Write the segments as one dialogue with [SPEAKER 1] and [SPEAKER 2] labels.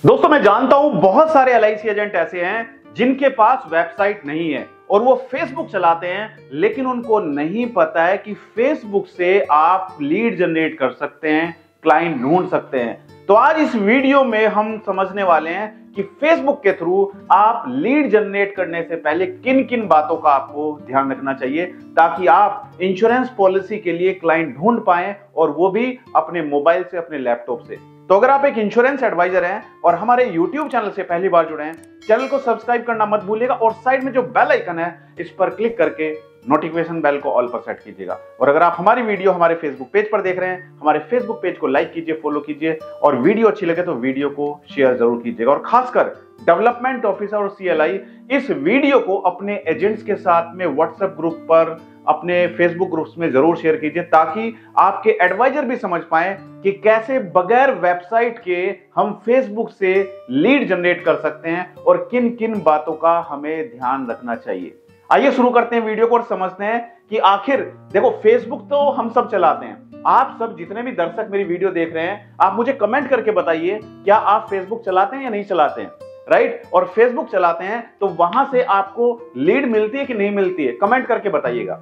[SPEAKER 1] दोस्तों मैं जानता हूं बहुत सारे एलआईसी एजेंट ऐसे हैं जिनके पास वेबसाइट नहीं है और वो फेसबुक चलाते हैं, लेकिन उनको नहीं पता है कि फेसबुक से आप लीड जनरेट कर सकते हैं, क्लाइंट ढूंढ सकते हैं। तो आज इस वीडियो में हम समझने वाले हैं कि फेसबुक के थ्रू आप लीड जनरेट करने से पहले किन किन बातों का आपको ध्यान रखना चाहिए ताकि आप इंश्योरेंस पॉलिसी के लिए क्लाइंट ढूंढ पाएं, और वो भी अपने मोबाइल से, अपने लैपटॉप से। तो अगर आप एक इंश्योरेंस एडवाइजर हैं और हमारे YouTube चैनल से पहली बार जुड़े हैं, चैनल को सब्सक्राइब करना मत भूलिएगा और साइड में जो बेल आइकन है इस पर क्लिक करके नोटिफिकेशन बेल को ऑल पर सेट कीजिएगा। और अगर आप हमारी वीडियो हमारे फेसबुक पेज पर देख रहे हैं, हमारे फेसबुक पेज को लाइक कीजिए, फॉलो कीजिए, और वीडियो अच्छी लगे तो वीडियो को शेयर जरूर कीजिएगा। और खासकर डेवलपमेंट ऑफिसर और CLI इस वीडियो को अपने एजेंट्स के साथ में व्हाट्सएप ग्रुप पर, अपने फेसबुक ग्रुप्स में जरूर शेयर कीजिए ताकि आपके एडवाइजर भी समझ पाए कि कैसे बगैर वेबसाइट के हम फेसबुक से लीड जनरेट कर सकते हैं और किन किन बातों का हमें ध्यान रखना चाहिए। आइए शुरू करते हैं वीडियो को और समझते हैं कि आखिर देखो, फेसबुक तो हम सब चलाते हैं। आप सब जितने भी दर्शक मेरी वीडियो देख रहे हैं, आप मुझे कमेंट करके बताइए क्या आप फेसबुक चलाते हैं या नहीं चलाते हैं, राइट? और फेसबुक चलाते हैं तो वहां से आपको लीड मिलती है कि नहीं मिलती है, कमेंट करके बताइएगा।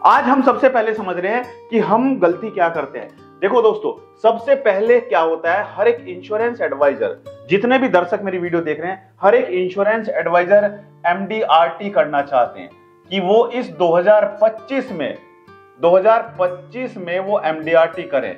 [SPEAKER 1] आज हम सबसे पहले समझ रहे हैं कि हम गलती क्या करते हैं। देखो दोस्तों, सबसे पहले क्या होता है, हर एक इंश्योरेंस एडवाइजर, जितने भी दर्शक मेरी वीडियो देख रहे हैं, हर एक इंश्योरेंस एडवाइजर MDRT करना चाहते हैं कि वो इस 2025 में वो MDRT करें।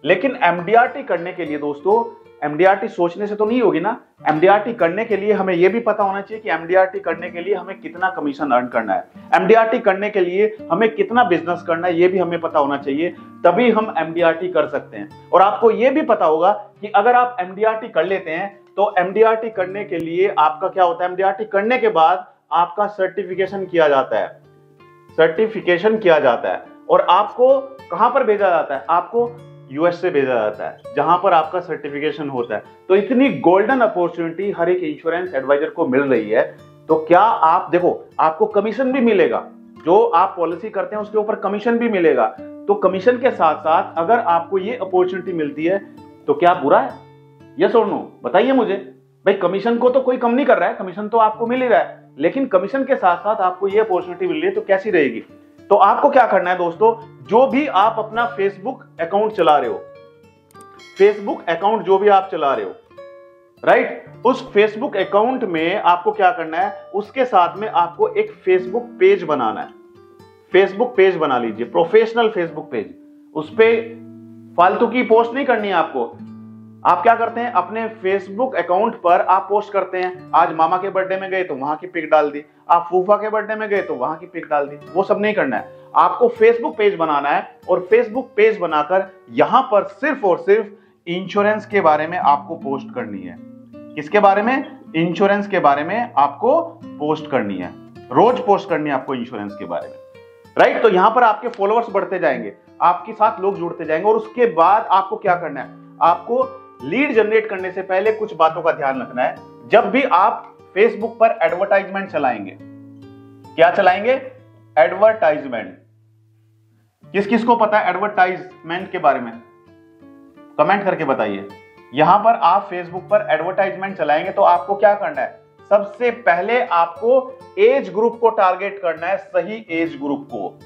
[SPEAKER 1] लेकिन MDRT करने के लिए दोस्तों, MDRT सोचने से तो नहीं होगी ना। MDRT करने के लिए हमें यह भी पता होना चाहिए कि MDRT करने के लिए हमें कितना कमीशन अर्न करना है, MDRT करने के लिए हमें कितना बिजनेस करना है, यह भी हमें पता होना चाहिए, तभी हम MDRT कर सकते हैं। और आपको यह भी पता होगा कि अगर आप MDRT कर लेते हैं तो MDRT करने के लिए आपका क्या होता है, MDRT करने के बाद आपका सर्टिफिकेशन किया जाता है, और आपको कहां पर भेजा जाता है, आपको US से भेजा जाता है जहां पर आपका सर्टिफिकेशन होता है। तो इतनी गोल्डन अपॉर्चुनिटी हर एक इंश्योरेंस एडवाइजर को मिल रही है, तो क्या आप देखो, आपको कमीशन भी मिलेगा, जो आप पॉलिसी करते हैं उसके ऊपर कमीशन भी मिलेगा। तो कमीशन के साथ साथ अगर आपको ये अपॉर्चुनिटी मिलती है तो क्या बुरा है? यस और नो बताइए मुझे। भाई, कमीशन को तो कोई कम नहीं कर रहा है, कमीशन तो आपको मिल ही रहा है, लेकिन कमीशन के साथ साथ आपको ये अपॉर्चुनिटी मिल रही है तो कैसी रहेगी। तो आपको क्या करना है दोस्तों, जो भी आप अपना फेसबुक अकाउंट चला रहे हो, फेसबुक अकाउंट जो भी आप चला रहे हो, राइट, उस फेसबुक अकाउंट में आपको क्या करना है, उसके साथ में आपको एक फेसबुक पेज बनाना है। फेसबुक पेज बना लीजिए, प्रोफेशनल फेसबुक पेज। उस पे फालतू की पोस्ट नहीं करनी है आपको। आप क्या करते हैं, अपने फेसबुक अकाउंट पर आप पोस्ट करते हैं, आज मामा के बर्थडे में गए तो वहां की पिक डाल दी, आप फूफा के बर्थडे में गए तो वहां की पिक डाल दी। वो सब नहीं करना है, आपको फेसबुक पेज बनाना है और फेसबुक पेज बनाकर यहां पर सिर्फ और सिर्फ इंश्योरेंस के बारे में आपको पोस्ट करनी है। किसके बारे में? इंश्योरेंस के बारे में आपको पोस्ट करनी है, रोज पोस्ट करनी है आपको इंश्योरेंस के बारे में, राइट? तो यहां पर आपके फॉलोअर्स बढ़ते जाएंगे, आपके साथ लोग जुड़ते जाएंगे। और उसके बाद आपको क्या करना है, आपको लीड जनरेट करने से पहले कुछ बातों का ध्यान रखना है। जब भी आप फेसबुक पर एडवर्टाइजमेंट चलाएंगे, क्या चलाएंगे? एडवर्टाइजमेंट। किस किस को पता है एडवर्टाइजमेंट के बारे में? कमेंट करके बताइए। यहां पर आप फेसबुक पर एडवर्टाइजमेंट चलाएंगे तो आपको क्या करना है, सबसे पहले आपको एज ग्रुप को टारगेट करना है, सही एज ग्रुप को।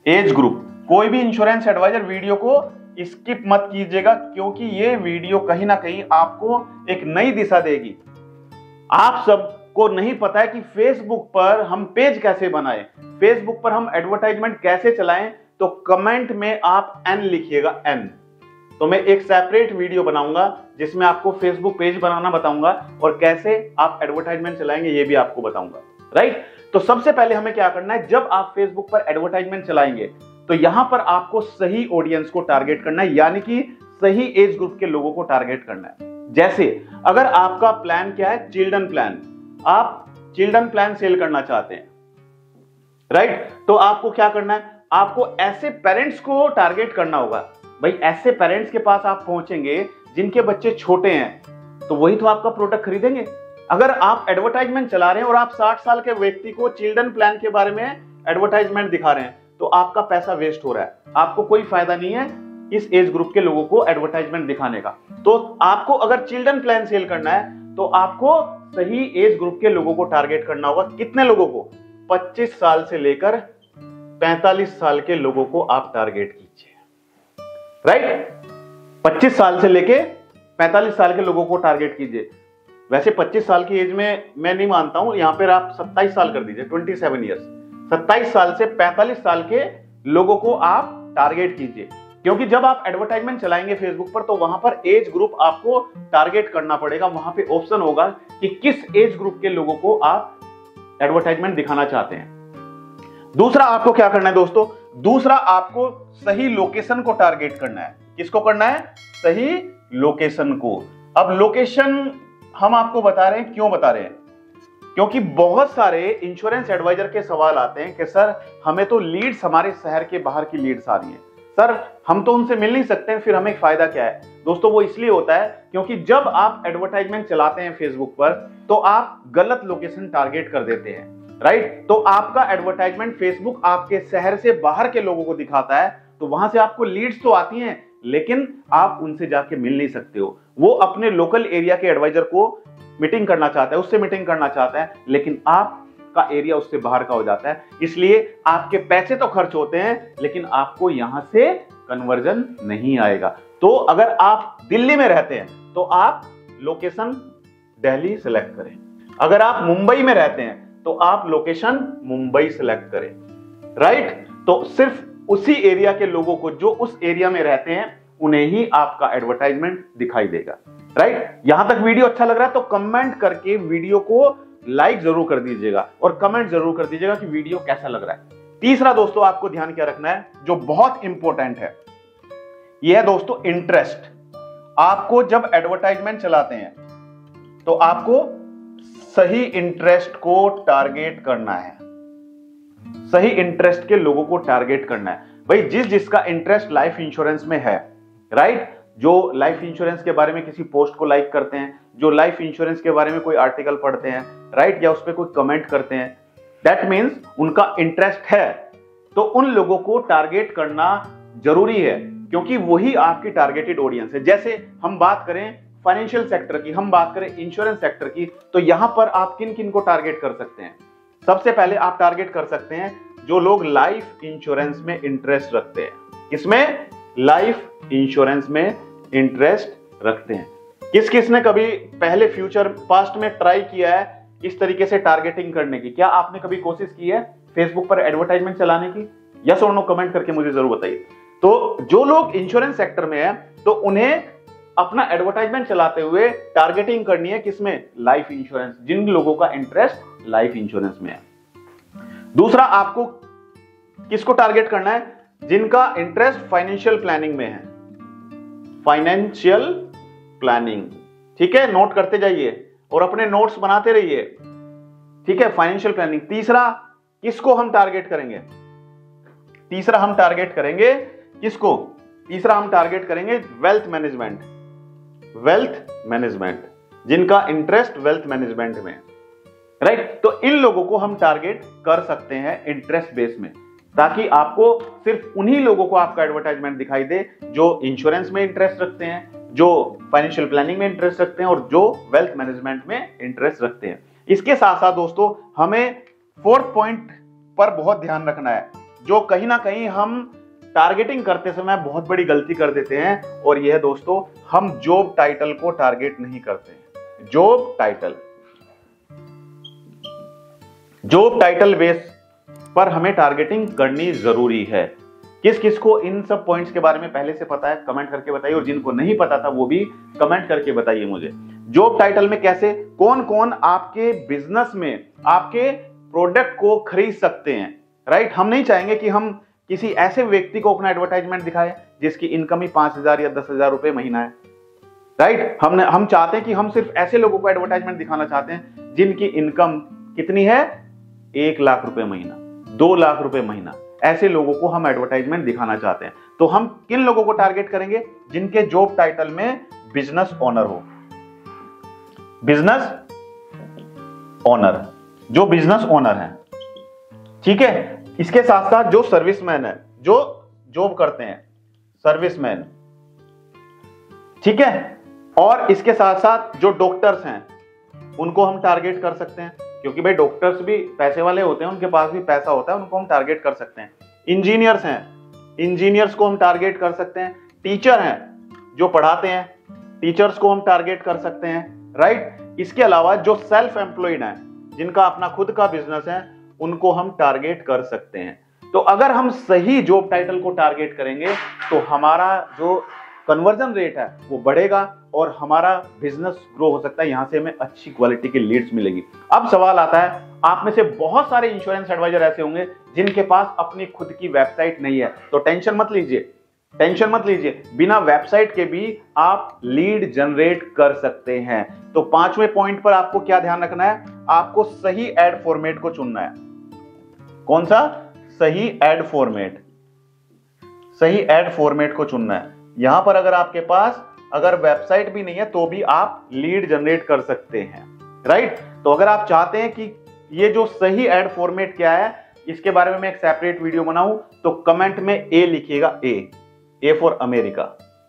[SPEAKER 1] एज ग्रुप, कोई भी इंश्योरेंस एडवाइजर वीडियो को स्किप मत कीजिएगा, क्योंकि ये वीडियो कहीं ना कहीं आपको एक नई दिशा देगी। आप सबको नहीं पता है कि फेसबुक पर हम पेज कैसे बनाएं, फेसबुक पर हम एडवर्टाइजमेंट कैसे चलाएं, तो कमेंट में आप N लिखिएगा, N। तो मैं एक सेपरेट वीडियो बनाऊंगा जिसमें आपको फेसबुक पेज बनाना बताऊंगा और कैसे आप एडवर्टाइजमेंट चलाएंगे ये भी आपको बताऊंगा, राइट? तो सबसे पहले हमें क्या करना है, जब आप फेसबुक पर एडवर्टाइजमेंट चलाएंगे तो यहां पर आपको सही ऑडियंस को टारगेट करना है, यानी कि सही एज ग्रुप के लोगों को टारगेट करना है। जैसे अगर आपका प्लान क्या है, चिल्ड्रन प्लान, आप चिल्ड्रन प्लान सेल करना चाहते हैं, राइट? तो आपको क्या करना है, आपको ऐसे पेरेंट्स को टारगेट करना होगा। भाई, ऐसे पेरेंट्स के पास आप पहुंचेंगे जिनके बच्चे छोटे हैं, तो वही तो आपका प्रोडक्ट खरीदेंगे। अगर आप एडवर्टाइजमेंट चला रहे हैं और आप 60 साल के व्यक्ति को चिल्ड्रन प्लान के बारे में एडवर्टाइजमेंट दिखा रहे हैं, तो आपका पैसा वेस्ट हो रहा है, आपको कोई फायदा नहीं है। इस एज ग्रुप के लोगों को एडवर्टाइजमेंट दिखाने का। तो आपको अगर चिल्ड्रन प्लान सेल करना है तो आपको सही एज ग्रुप के लोगों को टारगेट करना होगा। कितने लोगों को? 25 साल से लेकर 45 साल के लोगों को आप टारगेट कीजिए, राइट। 25 साल से लेके 45 साल के लोगों को टारगेट कीजिए। वैसे 25 साल की एज में मैं नहीं मानता हूं, यहां पर आप 27 साल कर दीजिए, 27 ईयर्स। 27 साल से 45 साल के लोगों को आप टारगेट कीजिए, क्योंकि जब आप एडवर्टाइजमेंट चलाएंगे फेसबुक पर तो वहां पर एज ग्रुप आपको टारगेट करना पड़ेगा। वहां पे ऑप्शन होगा कि किस एज ग्रुप के लोगों को आप एडवर्टाइजमेंट दिखाना चाहते हैं। दूसरा आपको क्या करना है दोस्तों? दूसरा आपको सही लोकेशन को टारगेट करना है। किसको करना है? सही लोकेशन को। अब लोकेशन हम आपको बता रहे हैं, क्यों बता रहे हैं? क्योंकि बहुत सारे इंश्योरेंस एडवाइजर के सवाल आते हैं कि सर हमें तो लीड्स हमारे शहर के बाहर की लीड्स आ रही है, सर हम तो उनसे मिल नहीं सकते हैं, फिर हमें फायदा क्या है? दोस्तों वो इसलिए होता है क्योंकि जब आप एडवर्टाइजमेंट चलाते हैं फेसबुक पर तो आप गलत लोकेशन टारगेट कर देते हैं, राइट। तो आपका एडवर्टाइजमेंट फेसबुक आपके शहर से बाहर के लोगों को दिखाता है, तो वहां से आपको लीड्स तो आती हैं लेकिन आप उनसे जाके मिल नहीं सकते हो। वो अपने लोकल एरिया के एडवाइजर को मीटिंग करना चाहता है, उससे मीटिंग करना चाहता है, लेकिन आपका एरिया उससे बाहर का हो जाता है। इसलिए आपके पैसे तो खर्च होते हैं लेकिन आपको यहां से कन्वर्जन नहीं आएगा। तो अगर आप दिल्ली में रहते हैं तो आप लोकेशन दिल्ली सेलेक्ट करें। अगर आप मुंबई में रहते हैं तो आप लोकेशन मुंबई सेलेक्ट करें, राइट। तो सिर्फ उसी एरिया के लोगों को जो उस एरिया में रहते हैं उन्हें ही आपका एडवर्टाइजमेंट दिखाई देगा, राइट। यहां तक वीडियो अच्छा लग रहा है तो कमेंट करके वीडियो को लाइक जरूर कर दीजिएगा और कमेंट जरूर कर दीजिएगा कि वीडियो कैसा लग रहा है। तीसरा दोस्तों आपको ध्यान क्या रखना है जो बहुत इंपॉर्टेंट है, यह है दोस्तों इंटरेस्ट। आपको जब एडवर्टाइजमेंट चलाते हैं तो आपको सही इंटरेस्ट को टारगेट करना है, सही इंटरेस्ट के लोगों को टारगेट करना है। भाई जिसका इंटरेस्ट लाइफ इंश्योरेंस में है, राइट, जो लाइफ इंश्योरेंस के बारे में किसी पोस्ट को लाइक करते हैं, जो लाइफ इंश्योरेंस के बारे में कोई आर्टिकल पढ़ते हैं, राइट, या उस पर कोई कमेंट करते हैं, दैट मीन्स उनका इंटरेस्ट है। तो उन लोगों को टारगेट करना जरूरी है क्योंकि वही आपकी टारगेटेड ऑडियंस है। जैसे हम बात करें फाइनेंशियल सेक्टर की, हम बात करें इंश्योरेंस सेक्टर की, तो यहां पर आप किन किन को टारगेट कर सकते हैं? सबसे पहले आप टारगेट कर सकते हैं जो लोग लाइफ इंश्योरेंस में इंटरेस्ट रखते हैं। किसमें? लाइफ इंश्योरेंस में इंटरेस्ट रखते हैं। किस किस ने कभी पहले फ्यूचर पास्ट में ट्राई किया है इस तरीके से टारगेटिंग करने की? क्या आपने कभी कोशिश की है फेसबुक पर एडवर्टाइजमेंट चलाने की? यस और नो कमेंट करके मुझे जरूर बताइए। तो जो लोग इंश्योरेंस सेक्टर में है तो उन्हें अपना एडवर्टाइजमेंट चलाते हुए टारगेटिंग करनी है किसमें? लाइफ इंश्योरेंस, जिन लोगों का इंटरेस्ट लाइफ इंश्योरेंस में है। दूसरा आपको किसको टारगेट करना है? जिनका इंटरेस्ट फाइनेंशियल प्लानिंग में है, फाइनेंशियल प्लानिंग, ठीक है, नोट करते जाइए और अपने नोट्स बनाते रहिए, ठीक है, फाइनेंशियल प्लानिंग। तीसरा किसको हम टारगेट करेंगे? तीसरा हम टारगेट करेंगे किसको? तीसरा हम टारगेट करेंगे वेल्थ मैनेजमेंट, वेल्थ मैनेजमेंट, जिनका इंटरेस्ट वेल्थ मैनेजमेंट में, राइट। तो इन लोगों को हम टारगेट कर सकते हैं इंटरेस्ट बेस में, ताकि आपको सिर्फ उन्हीं लोगों को आपका एडवर्टाइजमेंट दिखाई दे जो इंश्योरेंस में इंटरेस्ट रखते हैं, जो फाइनेंशियल प्लानिंग में इंटरेस्ट रखते हैं और जो वेल्थ मैनेजमेंट में इंटरेस्ट रखते हैं। इसके साथ साथ दोस्तों हमें फोर्थ पॉइंट पर बहुत ध्यान रखना है, जो कहीं ना कहीं हम टारगेटिंग करते समय बहुत बड़ी गलती कर देते हैं, और यह दोस्तों हम जॉब टाइटल को टारगेट नहीं करते हैं। Job title, job title base पर हमें टारगेटिंग करनी जरूरी है। किस किस को इन सब पॉइंट्स के बारे में पहले से पता है कमेंट करके बताइए, और जिनको नहीं पता था वो भी कमेंट करके बताइए मुझे। जॉब टाइटल में कैसे, कौन कौन आपके बिजनेस में आपके प्रोडक्ट को खरीद सकते हैं, राइट। हम नहीं चाहेंगे कि हम किसी ऐसे व्यक्ति को अपना एडवर्टाइजमेंट दिखाएं जिसकी इनकम ही 5,000 या 10,000 रुपए महीना है, राइट। हम चाहते हैं कि हम सिर्फ ऐसे लोगों को एडवर्टाइजमेंट दिखाना चाहते हैं जिनकी इनकम कितनी है? 1 लाख रुपए महीना, 2 लाख रुपए महीना, ऐसे लोगों को हम एडवर्टाइजमेंट दिखाना चाहते हैं। तो हम किन लोगों को टारगेट करेंगे? जिनके जॉब टाइटल में बिजनेस ओनर हो, बिजनेस ओनर, जो बिजनेस ओनर है, ठीक है। इसके साथ साथ जो सर्विसमैन है, जो जॉब करते हैं, सर्विसमैन, ठीक है। और इसके साथ साथ जो डॉक्टर्स हैं उनको हम टारगेट कर सकते हैं, क्योंकि भाई डॉक्टर्स भी पैसे वाले होते हैं, उनके पास भी पैसा होता है, उनको हम टारगेट कर सकते हैं। इंजीनियर्स हैं, इंजीनियर्स को हम टारगेट कर सकते हैं। टीचर हैं जो पढ़ाते हैं, टीचर्स को हम टारगेट कर सकते हैं, राइट। इसके अलावा जो सेल्फ एम्प्लॉयड हैं, जिनका अपना खुद का बिजनेस है, उनको हम टारगेट कर सकते हैं। तो अगर हम सही जॉब टाइटल को टारगेट करेंगे तो हमारा जो कन्वर्जन रेट है वो बढ़ेगा और हमारा बिजनेस ग्रो हो सकता है, यहां से हमें अच्छी क्वालिटी की लीड्स मिलेगी। अब सवाल आता है, आप में से बहुत सारे इंश्योरेंस एडवाइजर ऐसे होंगे जिनके पास अपनी खुद की वेबसाइट नहीं है, तो टेंशन मत लीजिए, टेंशन मत लीजिए, बिना वेबसाइट के भी आप लीड जनरेट कर सकते हैं। तो 5वें पॉइंट पर आपको क्या ध्यान रखना है, आपको सही एड फॉर्मेट को चुनना है। कौन सा? सही एड फॉर्मेट, सही एड फॉर्मेट को चुनना है। यहां पर अगर आपके पास अगर वेबसाइट भी नहीं है तो भी आप लीड जनरेट कर सकते हैं, राइट। तो अगर आप चाहते हैं कि ये जो सही एड फॉर्मेट क्या है, इसके बारे में मैं एक सेपरेट वीडियो बनाऊं, तो कमेंट में ए लिखिएगा, ए फॉर अमेरिका,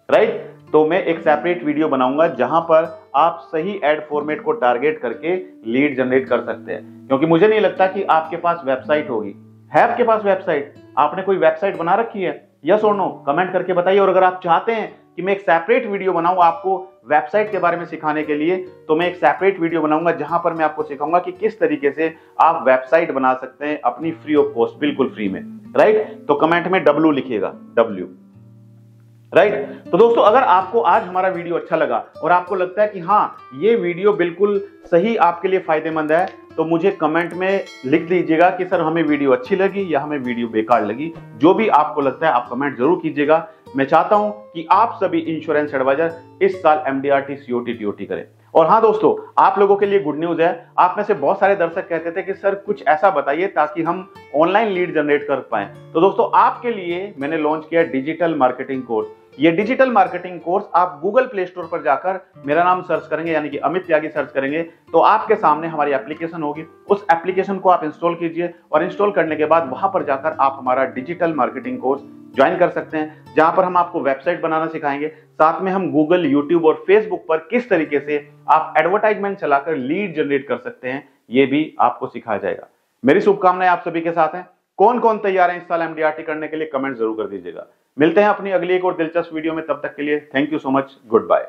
[SPEAKER 1] राइट। तो मैं एक सेपरेट वीडियो बनाऊंगा जहां पर आप सही एड फॉर्मेट को टारगेट करके लीड जनरेट कर सकते हैं, क्योंकि मुझे नहीं लगता कि आपके पास वेबसाइट होगी। है आपके पास वेबसाइट? आपने कोई वेबसाइट बना रखी है? यस और नो कमेंट करके बताइए। और अगर आप चाहते हैं कि मैं एक सेपरेट वीडियो बनाऊं आपको वेबसाइट के बारे में सिखाने के लिए, तो मैं एक सेपरेट वीडियो बनाऊंगा जहां पर मैं आपको सिखाऊंगा कि किस तरीके से आप वेबसाइट बना सकते हैं अपनी फ्री ऑफ कॉस्ट, बिल्कुल फ्री में, राइट। तो कमेंट में W लिखिएगा, W, राइट। तो दोस्तों, अगर आपको आज हमारा वीडियो अच्छा लगा और आपको लगता है कि हाँ ये वीडियो बिल्कुल सही आपके लिए फायदेमंद है, तो मुझे कमेंट में लिख दीजिएगा कि सर हमें वीडियो अच्छी लगी या हमें वीडियो बेकार लगी। जो भी आपको लगता है आप कमेंट जरूर कीजिएगा। मैं चाहता हूं कि आप सभी इंश्योरेंस एडवाइजर इस साल MDRT COT TOT करें। और हाँ दोस्तों, आप लोगों के लिए गुड न्यूज है, आप में से बहुत सारे दर्शक कहते थे कि सर कुछ ऐसा बताइए ताकि हम ऑनलाइन लीड जनरेट कर पाएं। तो दोस्तों, आपके लिए मैंने लॉन्च किया डिजिटल मार्केटिंग कोर्स। ये डिजिटल मार्केटिंग कोर्स आप गूगल प्ले स्टोर पर जाकर मेरा नाम सर्च करेंगे, यानी कि अमित त्यागी सर्च करेंगे, तो आपके सामने हमारी एप्लीकेशन होगी। उस एप्लीकेशन को आप इंस्टॉल कीजिए और इंस्टॉल करने के बाद वहां पर जाकर आप हमारा डिजिटल मार्केटिंग कोर्स ज्वाइन कर सकते हैं, जहां पर हम आपको वेबसाइट बनाना सिखाएंगे। साथ में हम गूगल, यूट्यूब और फेसबुक पर किस तरीके से आप एडवर्टाइजमेंट चलाकर लीड जनरेट कर सकते हैं, ये भी आपको सिखाया जाएगा। मेरी शुभकामनाएं आप सभी के साथ हैं। कौन कौन तैयार है इस साल MDRT करने के लिए, कमेंट जरूर कर दीजिएगा। मिलते हैं अपनी अगली एक और दिलचस्प वीडियो में, तब तक के लिए thank you so much, good bye.